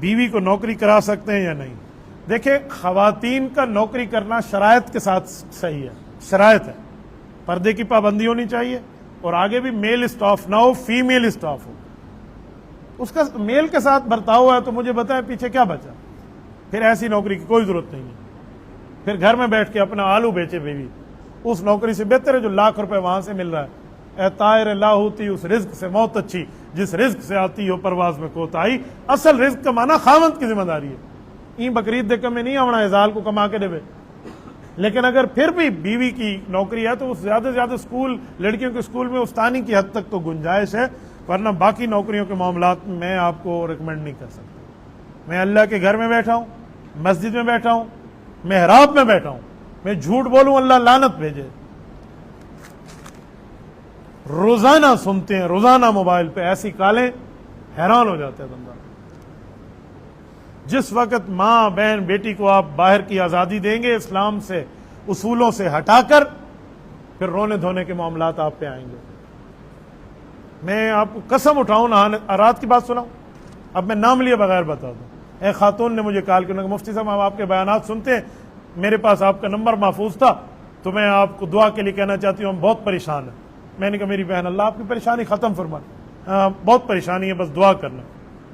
بیوی کو نوکری کرا سکتے ہیں یا نہیں؟ دیکھیں، خواتین کا نوکری کرنا شرائط کے ساتھ صحیح ہے، شرائط ہے، پردے کی پابندی ہونی چاہیے اور آگے بھی میل اسٹاف نہ ہو، فیمیل اسٹاف ہو، اس کا میل کے ساتھ برتاؤ ہے تو مجھے بتائیں پیچھے کیا بچا؟ پھر ایسی نوکری کی کوئی ضرورت نہیں ہے، پھر گھر میں بیٹھ کے اپنا آلو بیچے بیوی، اس نوکری سے بہتر ہے جو لاکھ روپے وہاں سے مل رہا ہے۔ اے طائر لاہوتی اس رزق سے موت اچھی جس رزق سے آتی ہو پرواز میں کوتاہی۔ اصل رزق کا معنی خاوند کی ذمہ داری ہے، این بقرعید دے کمے نہیں آونا ازال کو کما کے دے۔ لیکن اگر پھر بھی بیوی کی نوکری ہے تو زیادہ سے زیادہ اسکول، لڑکیوں کے اسکول میں استانی کی حد تک تو گنجائش ہے، ورنہ باقی نوکریوں کے معاملات میں آپ کو ریکمینڈ نہیں کر سکتا۔ میں اللہ کے گھر میں بیٹھا ہوں، مسجد میں بیٹھا ہوں، محراب میں بیٹھا ہوں، میں جھوٹ بولوں اللہ لعنت بھیجے۔ روزانہ سنتے ہیں، روزانہ موبائل پہ ایسی کالیں، حیران ہو جاتے ہیں بندہ۔ جس وقت ماں بہن بیٹی کو آپ باہر کی آزادی دیں گے اسلام سے، اصولوں سے ہٹا کر، پھر رونے دھونے کے معاملات آپ پہ آئیں گے۔ میں آپ کو قسم اٹھاؤں نہ رات کی بات سناؤں، اب میں نام لیے بغیر بتا دوں۔ ایک خاتون نے مجھے کال کیا کہ مفتی صاحب ہم آپ کے بیانات سنتے ہیں، میرے پاس آپ کا نمبر محفوظ تھا تو میں آپ کو دعا کے لیے کہنا چاہتی ہوں ہم بہت پریشان ہیں۔ میں نے کہا میری بہن اللہ آپ کی پریشانی ختم فرمائے، بہت پریشانی ہے بس دعا کرنا۔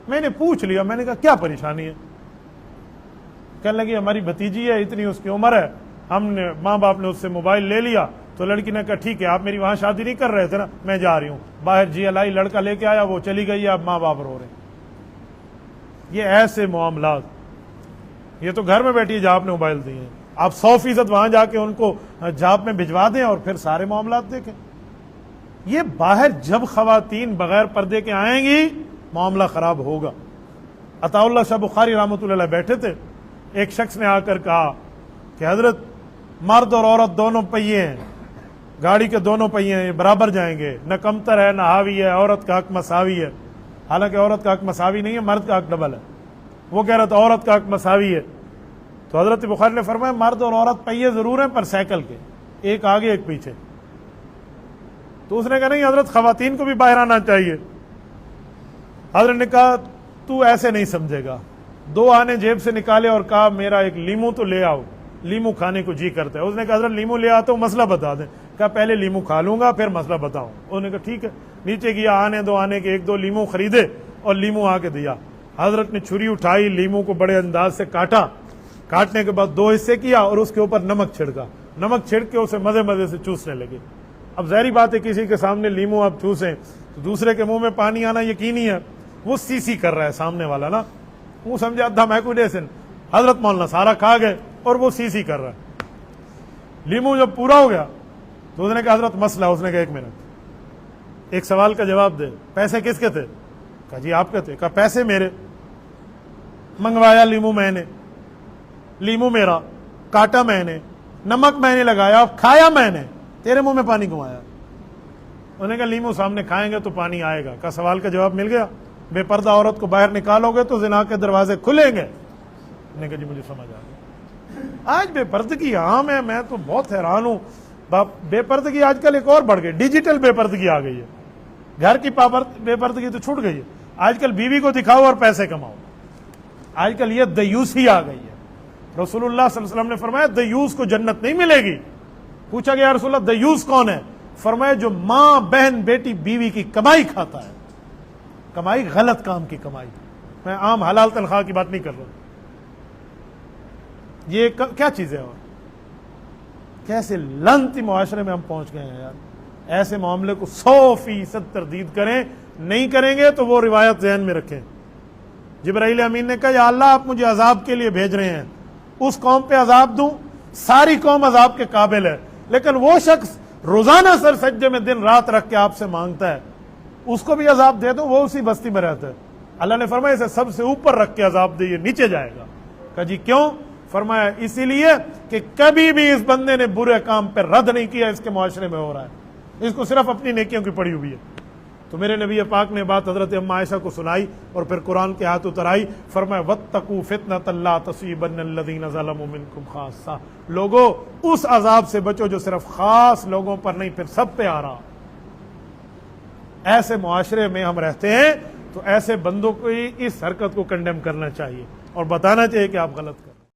میں نے پوچھ لیا، میں نے کہا کیا پریشانی ہے؟ کہنے لگی ہماری بھتیجی ہے، اتنی اس کی عمر ہے، ہم نے ماں باپ نے اس سے موبائل لے لیا تو لڑکی نے کہا ٹھیک ہے آپ میری وہاں شادی نہیں کر رہے تھے نا، میں جا رہی ہوں باہر، جی الائی لڑکا لے کے آیا وہ چلی گئی، اب ماں باپ رو رہے ہیں۔ یہ ایسے معاملات، یہ تو گھر میں بیٹھی جاب نے موبائل دی ہیں، آپ 100% وہاں جا کے ان کو جاب میں بھجوا دیں اور پھر سارے معاملات دیکھیں۔ یہ باہر جب خواتین بغیر پردے کے آئیں گی معاملہ خراب ہوگا۔ عطا اللہ شاہ بخاری رحمۃ اللہ علیہ بیٹھے تھے، ایک شخص نے آ کر کہا کہ حضرت مرد اور عورت دونوں پہیے ہیں، گاڑی کے دونوں پہیے ہیں، برابر جائیں گے، نہ کمتر ہے نہ حاوی ہے، عورت کا حق مساوی ہے۔ حالانکہ عورت کا حق مساوی نہیں ہے، مرد کا حق ڈبل ہے۔ وہ کہہ رہا تھا عورت کا حق مساوی ہے، تو حضرت بخاری نے فرمایا مرد اور عورت پہیے ضرور ہیں پر سائیکل کے، ایک آگے ایک پیچھے۔ تو اس نے کہا نہیں حضرت خواتین کو بھی باہر آنا چاہیے۔ حضرت نے کہا تو ایسے نہیں سمجھے گا۔ 2 آنے جیب سے نکالے اور کہا میرا ایک لیمو تو لے آؤ، لیمو کھانے کو جی کرتا ہے۔ اس نے کہا حضرت لیمو لے آتا ہوں مسئلہ بتا دیں۔ کہا پہلے لیمو کھا لوں گا پھر مسئلہ بتاؤں۔ انہوں نے کہا ٹھیک ہے، نیچے گیا، آنے 2 آنے کے 1-2 لیمو خریدے اور لیمو آ کے دیا۔ حضرت نے چھری اٹھائی، لیمو کو بڑے انداز سے کاٹا، کاٹنے کے بعد 2 حصے کیا اور اس کے اوپر نمک چھڑکا، نمک چھڑک کے اسے مزے مزے سے چوسنے لگے۔ اب ظاہری بات ہے کسی کے سامنے لیمو آپ چوسیں تو دوسرے کے منہ میں پانی آنا یقینی ہے۔ وہ سی کر رہا ہے سامنے والا نا، وہ سمجھا ادھا میں کوئی ڈیسن، حضرت مولانا سارا کھا گئے اور وہ سی کر رہا ہے۔ لیمو جب پورا ہو گیا تو اس نے کہا حضرت مسئلہ، اس نے کہا 1 منٹ، ایک سوال کا جواب دے، پیسے کس کے تھے؟ کہا جی آپ کے تھے۔ کہا پیسے میرے، منگوایا لیمو میں نے، لیمو میرا، کاٹا میں نے، نمک میں نے لگایا، کھایا میں نے، تیرے منہ میں پانی کیوں آیا؟ انہوں نے کہا لیمو سامنے کھائیں گے تو پانی آئے گا۔ کا سوال کا جواب مل گیا؟ بے پردہ عورت کو باہر نکالو گے تو زنا کے دروازے کھلیں گے۔ انہوں نے کہا جی مجھے سمجھ آ گیا۔ آج بے پردگی عام ہے، میں تو بہت حیران ہوں۔ بے پردگی آج کل ایک اور بڑھ گئی، ڈیجیٹل بے پردگی آ گئی ہے۔ گھر کی بے پردگی تو چھوٹ گئی ہے، آج کل بیوی کو دکھاؤ اور پیسے کماؤ۔ آج کل یہ دیوسی آ گئی ہے۔ رسول اللہ صلی اللہ علیہ وسلم نے فرمایا دیوس کو جنت نہیں ملے گی۔ پوچھا گیا رسول اللہ دیوس کون ہے؟ فرمایا جو ماں بہن بیٹی بیوی کی کمائی کھاتا ہے، کمائی غلط کام کی کمائی، میں عام حلال تنخواہ کی بات نہیں کر رہا۔ یہ کیا چیز ہے اور کیسے لعنتی معاشرے میں ہم پہنچ گئے ہیں یار۔ ایسے معاملے کو 100% تردید کریں، نہیں کریں گے تو وہ روایت ذہن میں رکھیں۔ جبرائیل امین نے کہا یا اللہ آپ مجھے عذاب کے لیے بھیج رہے ہیں، اس قوم پہ عذاب دوں، ساری قوم عذاب کے قابل ہے، لیکن وہ شخص روزانہ سر سجدے میں دن رات رکھ کے آپ سے مانگتا ہے، اس کو بھی عذاب دے دو، وہ اسی بستی میں رہتا ہے۔ اللہ نے فرمایا اسے سب سے اوپر رکھ کے عذاب دے، یہ نیچے جائے گا۔ کہا جی کیوں؟ فرمایا اسی لیے کہ کبھی بھی اس بندے نے برے کام پہ رد نہیں کیا، اس کے معاشرے میں ہو رہا ہے، اس کو صرف اپنی نیکیوں کی پڑی ہوئی ہے۔ تو میرے نبی پاک نے بات حضرت ام عائشہ کو سنائی اور پھر قرآن کے ہاتھ اترائی، فرمایا واتقوا فتنۃ لا تصیبن الذین ظلموا منکم خاصہ، لوگوں اس عذاب سے بچو جو صرف خاص لوگوں پر نہیں پھر سب پہ آ رہا۔ ایسے معاشرے میں ہم رہتے ہیں تو ایسے بندوں کو اس حرکت کو کنڈیم کرنا چاہیے اور بتانا چاہیے کہ آپ غلط کریں.